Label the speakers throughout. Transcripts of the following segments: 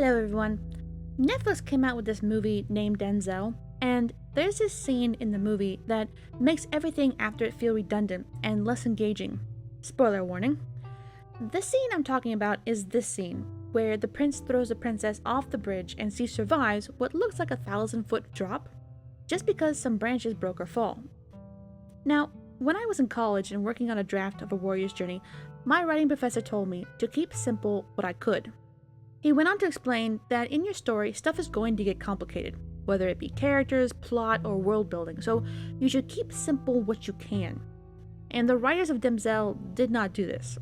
Speaker 1: Hello everyone! Netflix came out with this movie named Damsel, and there's this scene in the movie that makes everything after it feel redundant and less engaging. Spoiler warning. The scene I'm talking about is this scene, where the prince throws the princess off the bridge and she survives what looks like a 1,000-foot drop, just because some branches broke her fall. Now, when I was in college and working on a draft of A Warrior's Journey, my writing professor told me to keep simple what I could. He went on to explain that in your story, stuff is going to get complicated, whether it be characters, plot, or world building, so you should keep simple what you can. And the writers of Damsel did not do this.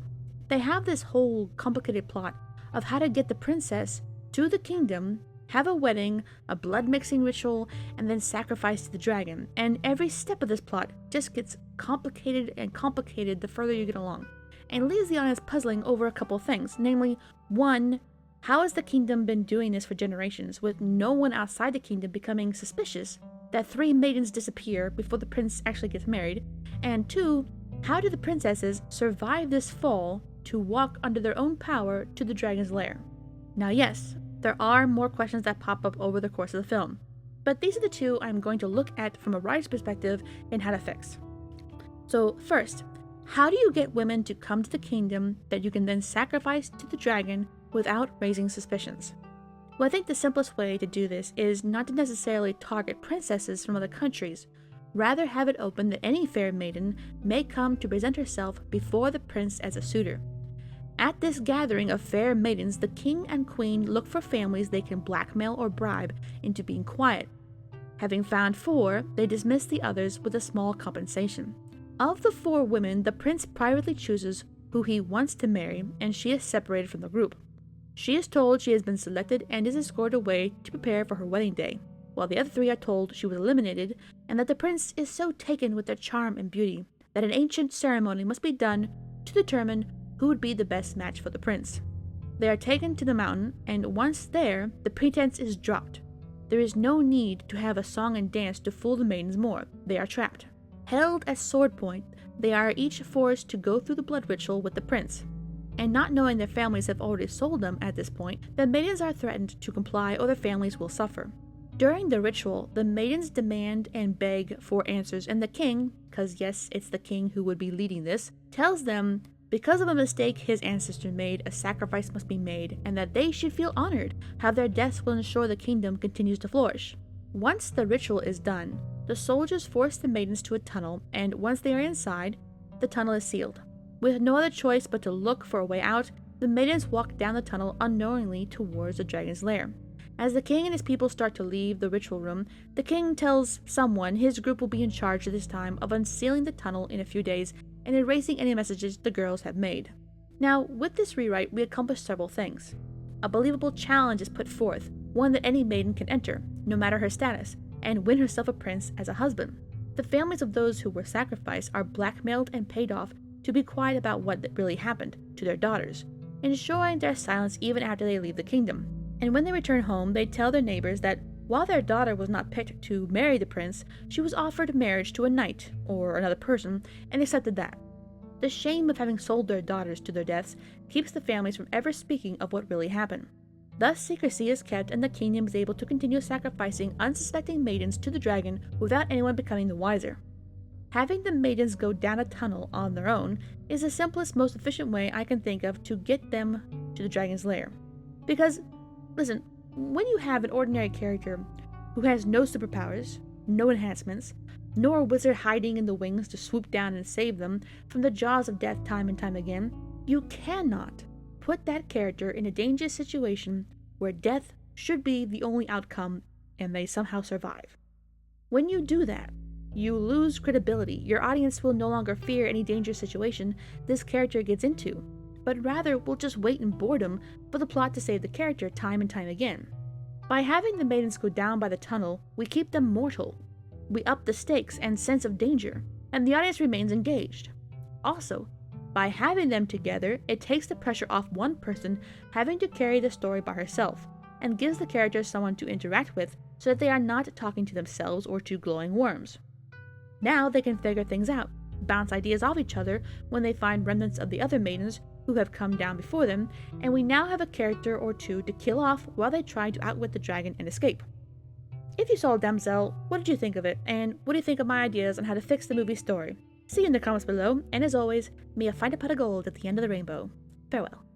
Speaker 1: They have this whole complicated plot of how to get the princess to the kingdom, have a wedding, a blood-mixing ritual, and then sacrifice to the dragon, and every step of this plot just gets complicated and complicated the further you get along, and leaves the audience puzzling over a couple things, namely, 1. How has the kingdom been doing this for generations, with no one outside the kingdom becoming suspicious that 3 maidens disappear before the prince actually gets married? And 2, how do the princesses survive this fall to walk under their own power to the dragon's lair? Now yes, there are more questions that pop up over the course of the film, but these are the 2 I'm going to look at from a writer's perspective and how to fix. So first, how do you get women to come to the kingdom that you can then sacrifice to the dragon without raising suspicions? Well, I think the simplest way to do this is not to necessarily target princesses from other countries, rather have it open that any fair maiden may come to present herself before the prince as a suitor. At this gathering of fair maidens, the king and queen look for families they can blackmail or bribe into being quiet. Having found 4, they dismiss the others with a small compensation. Of the 4 women, the prince privately chooses who he wants to marry, and she is separated from the group. She is told she has been selected and is escorted away to prepare for her wedding day, while the other 3 are told she was eliminated and that the prince is so taken with their charm and beauty that an ancient ceremony must be done to determine who would be the best match for the prince. They are taken to the mountain, and once there, the pretense is dropped. There is no need to have a song and dance to fool the maidens more. They are trapped. Held at sword point, they are each forced to go through the blood ritual with the prince. And not knowing their families have already sold them at this point, the maidens are threatened to comply or their families will suffer. During the ritual, the maidens demand and beg for answers, and the king, cause yes, it's the king who would be leading this, tells them because of a mistake his ancestor made, a sacrifice must be made, and that they should feel honored, how their deaths will ensure the kingdom continues to flourish. Once the ritual is done, the soldiers force the maidens to a tunnel, and once they are inside, the tunnel is sealed. With no other choice but to look for a way out, the maidens walk down the tunnel unknowingly towards the dragon's lair. As the king and his people start to leave the ritual room, the king tells someone his group will be in charge at this time of unsealing the tunnel in a few days and erasing any messages the girls have made. Now, with this rewrite, we accomplish several things. A believable challenge is put forth, one that any maiden can enter, no matter her status, and win herself a prince as a husband. The families of those who were sacrificed are blackmailed and paid off to be quiet about what really happened to their daughters, ensuring their silence even after they leave the kingdom. And when they return home, they tell their neighbors that while their daughter was not picked to marry the prince, she was offered marriage to a knight, or another person, and accepted that. The shame of having sold their daughters to their deaths keeps the families from ever speaking of what really happened. Thus, secrecy is kept and the kingdom is able to continue sacrificing unsuspecting maidens to the dragon without anyone becoming the wiser. Having the maidens go down a tunnel on their own is the simplest, most efficient way I can think of to get them to the dragon's lair. Because, listen, when you have an ordinary character who has no superpowers, no enhancements, nor a wizard hiding in the wings to swoop down and save them from the jaws of death time and time again, you cannot put that character in a dangerous situation where death should be the only outcome and they somehow survive. When you do that, you lose credibility. Your audience will no longer fear any dangerous situation this character gets into, but rather will just wait in boredom for the plot to save the character time and time again. By having the maidens go down by the tunnel, we keep them mortal. We up the stakes and sense of danger, and the audience remains engaged. Also, by having them together, it takes the pressure off one person having to carry the story by herself, and gives the characters someone to interact with so that they are not talking to themselves or to glowing worms. Now they can figure things out, bounce ideas off each other when they find remnants of the other maidens who have come down before them, and we now have a character or two to kill off while they try to outwit the dragon and escape. If you saw Damsel, what did you think of it, and what do you think of my ideas on how to fix the movie's story? See you in the comments below, and as always, may you find a pot of gold at the end of the rainbow. Farewell.